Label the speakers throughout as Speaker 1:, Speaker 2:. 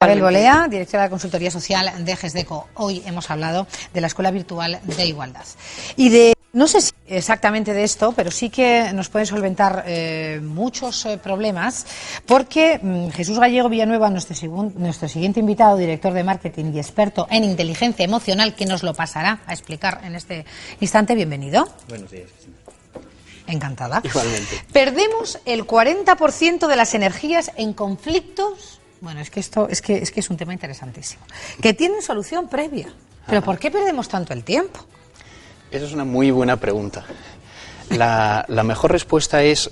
Speaker 1: Abel Bolea, directora de Consultoría Social de GESDECO. Hoy hemos hablado de la Escuela Virtual de Igualdad. Y de, no sé si exactamente de esto, pero sí que nos pueden solventar muchos problemas, porque Jesús Gallego Villanueva, nuestro siguiente invitado, director de marketing y experto en inteligencia emocional, que nos lo pasará a explicar en este instante. Bienvenido.
Speaker 2: Buenos días.
Speaker 1: Encantada.
Speaker 2: Igualmente.
Speaker 1: Perdemos el 40% de las energías en conflictos. Bueno, es que esto es un tema interesantísimo. Que tienen solución previa. ¿Pero por qué perdemos tanto el tiempo?
Speaker 2: Esa es una muy buena pregunta. La mejor respuesta es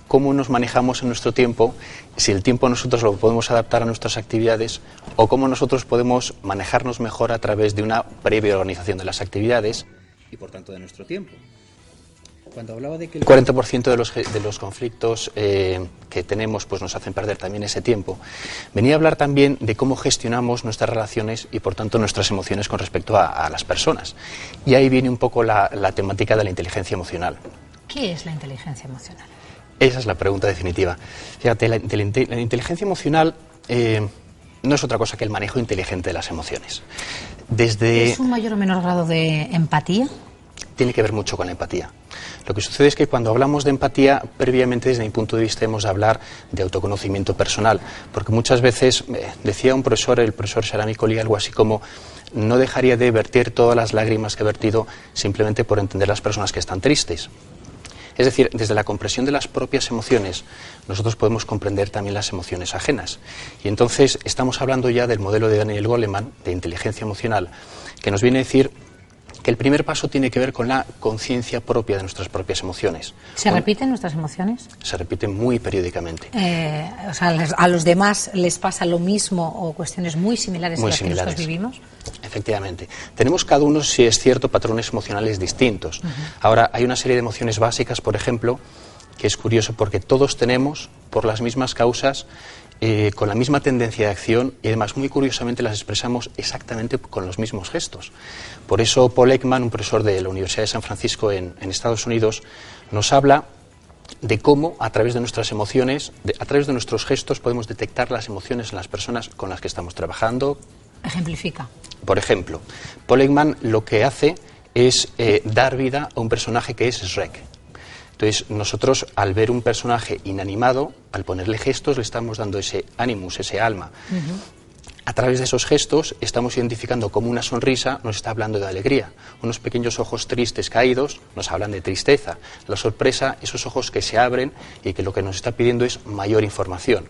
Speaker 2: cómo nos manejamos en nuestro tiempo, si el tiempo nosotros lo podemos adaptar a nuestras actividades o cómo nosotros podemos manejarnos mejor a través de una previa organización de las actividades y por tanto de nuestro tiempo. Cuando hablaba de que el 40% de los conflictos que tenemos pues nos hacen perder también ese tiempo, venía a hablar también de cómo gestionamos nuestras relaciones y por tanto nuestras emociones con respecto a las personas. Y ahí viene un poco la temática de la inteligencia emocional.
Speaker 1: ¿Qué es la inteligencia emocional?
Speaker 2: Esa es la pregunta definitiva. Fíjate, la inteligencia emocional no es otra cosa que el manejo inteligente de las emociones.
Speaker 1: ¿Es un mayor o menor grado de empatía?
Speaker 2: Tiene que ver mucho con la empatía. Lo que sucede es que cuando hablamos de empatía, previamente desde mi punto de vista hemos de hablar de autoconocimiento personal, porque muchas veces, decía un profesor, el profesor Sharami Colli, algo así como, no dejaría de verter todas las lágrimas que he vertido simplemente por entender las personas que están tristes. Es decir, desde la comprensión de las propias emociones, nosotros podemos comprender también las emociones ajenas. Y entonces estamos hablando ya del modelo de Daniel Goleman, de inteligencia emocional, que nos viene a decir que el primer paso tiene que ver con la conciencia propia de nuestras propias emociones.
Speaker 1: ¿Se repiten nuestras emociones?
Speaker 2: Se repiten muy periódicamente.
Speaker 1: O sea, ¿a los demás les pasa lo mismo o cuestiones muy similares a las que nosotros vivimos?
Speaker 2: Efectivamente. Tenemos cada uno, si es cierto, patrones emocionales distintos. Ahora, hay una serie de emociones básicas, por ejemplo, que es curioso porque todos tenemos, por las mismas causas, con la misma tendencia de acción y además muy curiosamente las expresamos exactamente con los mismos gestos. Por eso Paul Ekman, un profesor de la Universidad de San Francisco en Estados Unidos, nos habla de cómo a través de nuestras emociones, a través de nuestros gestos podemos detectar las emociones en las personas con las que estamos trabajando.
Speaker 1: Ejemplifica.
Speaker 2: Por ejemplo, Paul Ekman lo que hace es dar vida a un personaje que es Shrek. Entonces, nosotros, al ver un personaje inanimado, al ponerle gestos, le estamos dando ese ánimos, ese alma. A través de esos gestos, estamos identificando cómo una sonrisa nos está hablando de alegría. Unos pequeños ojos tristes caídos nos hablan de tristeza. La sorpresa, esos ojos que se abren y que lo que nos está pidiendo es mayor información.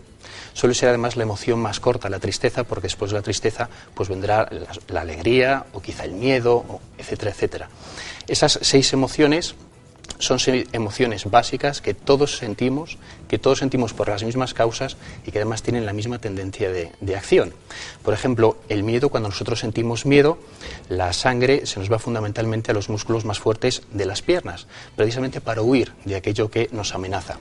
Speaker 2: Suele ser además la emoción más corta, la tristeza, porque después de la tristeza pues vendrá la alegría o quizá el miedo, etcétera, etcétera. Esas 6 emociones son emociones básicas que todos sentimos por las mismas causas y que además tienen la misma tendencia de acción. Por ejemplo, el miedo, cuando nosotros sentimos miedo, la sangre se nos va fundamentalmente a los músculos más fuertes de las piernas, precisamente para huir de aquello que nos amenaza.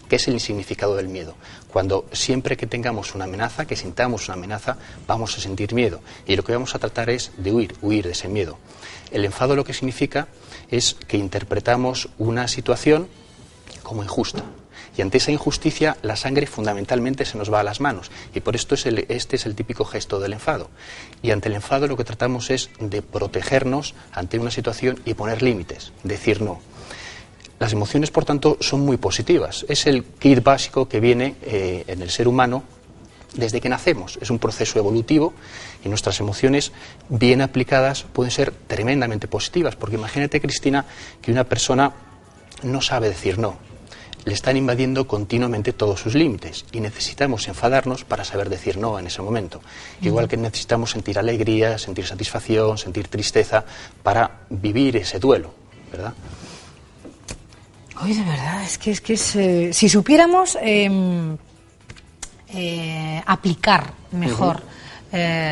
Speaker 2: ¿Qué es el significado del miedo? Cuando siempre que tengamos una amenaza, que sintamos una amenaza, vamos a sentir miedo. Y lo que vamos a tratar es de huir de ese miedo. El enfado lo que significa es que interpretamos una situación como injusta. Y ante esa injusticia, la sangre fundamentalmente se nos va a las manos. Y por esto este es el típico gesto del enfado. Y ante el enfado lo que tratamos es de protegernos ante una situación y poner límites, decir no. Las emociones, por tanto, son muy positivas. Es el kit básico que viene en el ser humano desde que nacemos. Es un proceso evolutivo y nuestras emociones, bien aplicadas, pueden ser tremendamente positivas. Porque imagínate, Cristina, que una persona no sabe decir no. Le están invadiendo continuamente todos sus límites y necesitamos enfadarnos para saber decir no en ese momento. Igual que necesitamos sentir alegría, sentir satisfacción, sentir tristeza para vivir ese duelo, ¿verdad?
Speaker 1: Oye, de verdad, es que si supiéramos aplicar mejor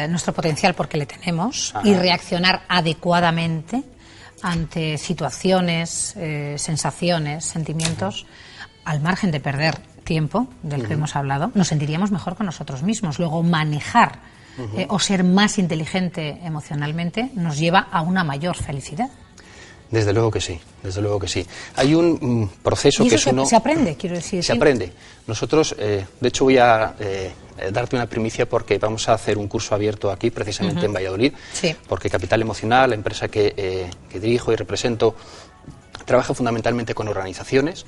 Speaker 1: nuestro potencial, porque le tenemos, y reaccionar adecuadamente ante situaciones, sensaciones, sentimientos, al margen de perder tiempo, del que hemos hablado, nos sentiríamos mejor con nosotros mismos. Luego, manejar o ser más inteligente emocionalmente nos lleva a una mayor felicidad.
Speaker 2: Desde luego que sí, desde luego que sí. Hay un proceso
Speaker 1: ¿Y eso
Speaker 2: que es uno...
Speaker 1: se aprende, quiero decir?
Speaker 2: Se aprende. Nosotros, de hecho voy a darte una primicia porque vamos a hacer un curso abierto aquí, precisamente en Valladolid,
Speaker 1: sí.
Speaker 2: porque Capital Emocional, la empresa que dirijo y represento, trabaja fundamentalmente con organizaciones.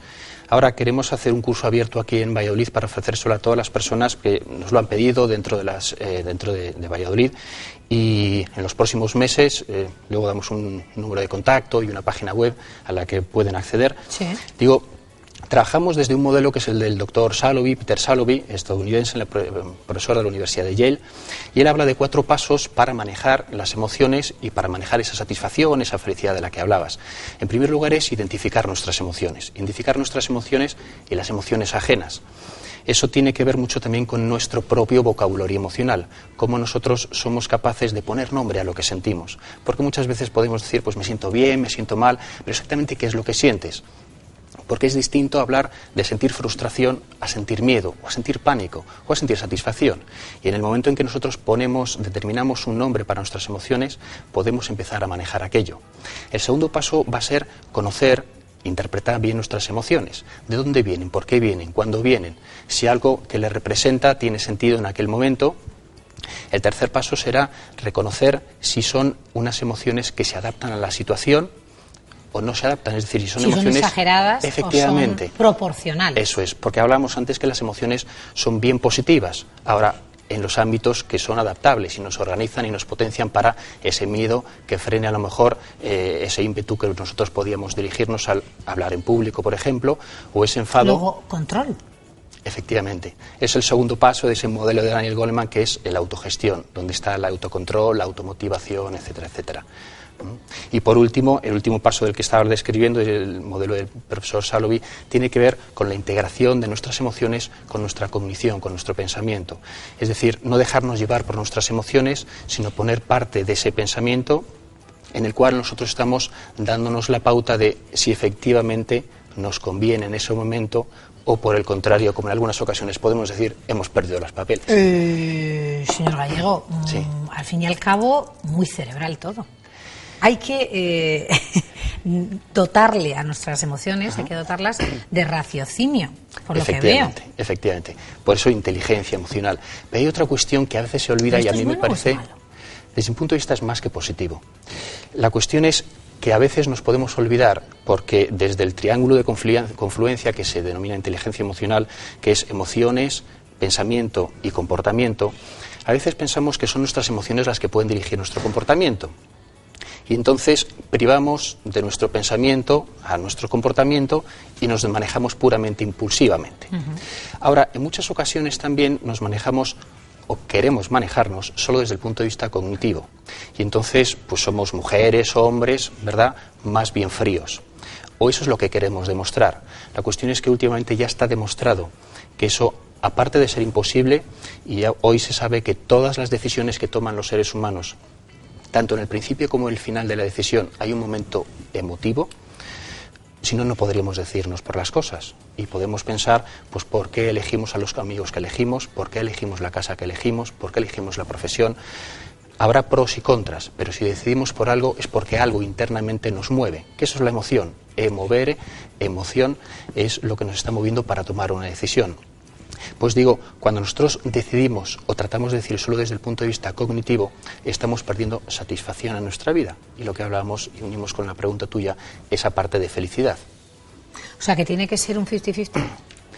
Speaker 2: Ahora queremos hacer un curso abierto aquí en Valladolid para ofrecérselo a todas las personas que nos lo han pedido dentro de Valladolid, y en los próximos meses luego damos un número de contacto y una página web a la que pueden acceder.
Speaker 1: Sí.
Speaker 2: Trabajamos desde un modelo que es el del doctor Salovey, Peter Salovey, estadounidense, profesor de la Universidad de Yale, y él habla de 4 pasos para manejar las emociones y para manejar esa satisfacción, esa felicidad de la que hablabas. En primer lugar es identificar nuestras emociones y las emociones ajenas. Eso tiene que ver mucho también con nuestro propio vocabulario emocional, cómo nosotros somos capaces de poner nombre a lo que sentimos, porque muchas veces podemos decir, pues me siento bien, me siento mal, pero exactamente ¿qué es lo que sientes? Porque es distinto hablar de sentir frustración a sentir miedo, o a sentir pánico, o a sentir satisfacción. Y en el momento en que nosotros determinamos un nombre para nuestras emociones, podemos empezar a manejar aquello. El segundo paso va a ser conocer, interpretar bien nuestras emociones. ¿De dónde vienen? ¿Por qué vienen? ¿Cuándo vienen? Si algo que les representa tiene sentido en aquel momento. El tercer paso será reconocer si son unas emociones que se adaptan a la situación o no se adaptan, es decir, si son emociones
Speaker 1: exageradas,
Speaker 2: efectivamente,
Speaker 1: o son proporcionales.
Speaker 2: Eso es, porque hablábamos antes que las emociones son bien positivas. Ahora, en los ámbitos que son adaptables y nos organizan y nos potencian para ese miedo que frene a lo mejor ese ímpetu que nosotros podíamos dirigirnos al hablar en público, por ejemplo, o ese enfado.
Speaker 1: Luego, control.
Speaker 2: Efectivamente. Es el segundo paso de ese modelo de Daniel Goleman, que es la autogestión, donde está el autocontrol, la automotivación, etcétera, etcétera. Y por último, el último paso del que estaba describiendo, el modelo del profesor Salovey, tiene que ver con la integración de nuestras emociones con nuestra cognición, con nuestro pensamiento. Es decir, no dejarnos llevar por nuestras emociones, sino poner parte de ese pensamiento en el cual nosotros estamos dándonos la pauta de si efectivamente nos conviene en ese momento, o por el contrario, como en algunas ocasiones podemos decir, hemos perdido los papeles.
Speaker 1: Señor Gallego,
Speaker 2: sí.
Speaker 1: Al fin y al cabo, muy cerebral todo. Hay que dotarle a nuestras emociones, hay que dotarlas de raciocinio, por lo que veo.
Speaker 2: Efectivamente. Por eso inteligencia emocional. Pero hay otra cuestión que a veces se olvida y a mí me parece, desde mi punto de vista, es más que positivo. La cuestión es que a veces nos podemos olvidar, porque desde el triángulo de confluencia que se denomina inteligencia emocional, que es emociones, pensamiento y comportamiento, a veces pensamos que son nuestras emociones las que pueden dirigir nuestro comportamiento. Y entonces privamos de nuestro pensamiento a nuestro comportamiento y nos manejamos puramente impulsivamente. Ahora, en muchas ocasiones también nos manejamos o queremos manejarnos solo desde el punto de vista cognitivo. Y entonces, pues somos mujeres, hombres, ¿verdad?, más bien fríos. O eso es lo que queremos demostrar. La cuestión es que últimamente ya está demostrado que eso, aparte de ser imposible, y ya hoy se sabe que todas las decisiones que toman los seres humanos, tanto en el principio como en el final de la decisión, hay un momento emotivo. Si no, no podríamos decidirnos por las cosas. Y podemos pensar, pues, ¿por qué elegimos a los amigos que elegimos? ¿Por qué elegimos la casa que elegimos? ¿Por qué elegimos la profesión? Habrá pros y contras, pero si decidimos por algo es porque algo internamente nos mueve, que eso es la emoción. Emoción es lo que nos está moviendo para tomar una decisión. Pues digo, cuando nosotros decidimos o tratamos de decir solo desde el punto de vista cognitivo, estamos perdiendo satisfacción en nuestra vida. Y lo que hablábamos, y unimos con la pregunta tuya, esa parte de felicidad.
Speaker 1: O sea, que tiene que ser un 50-50.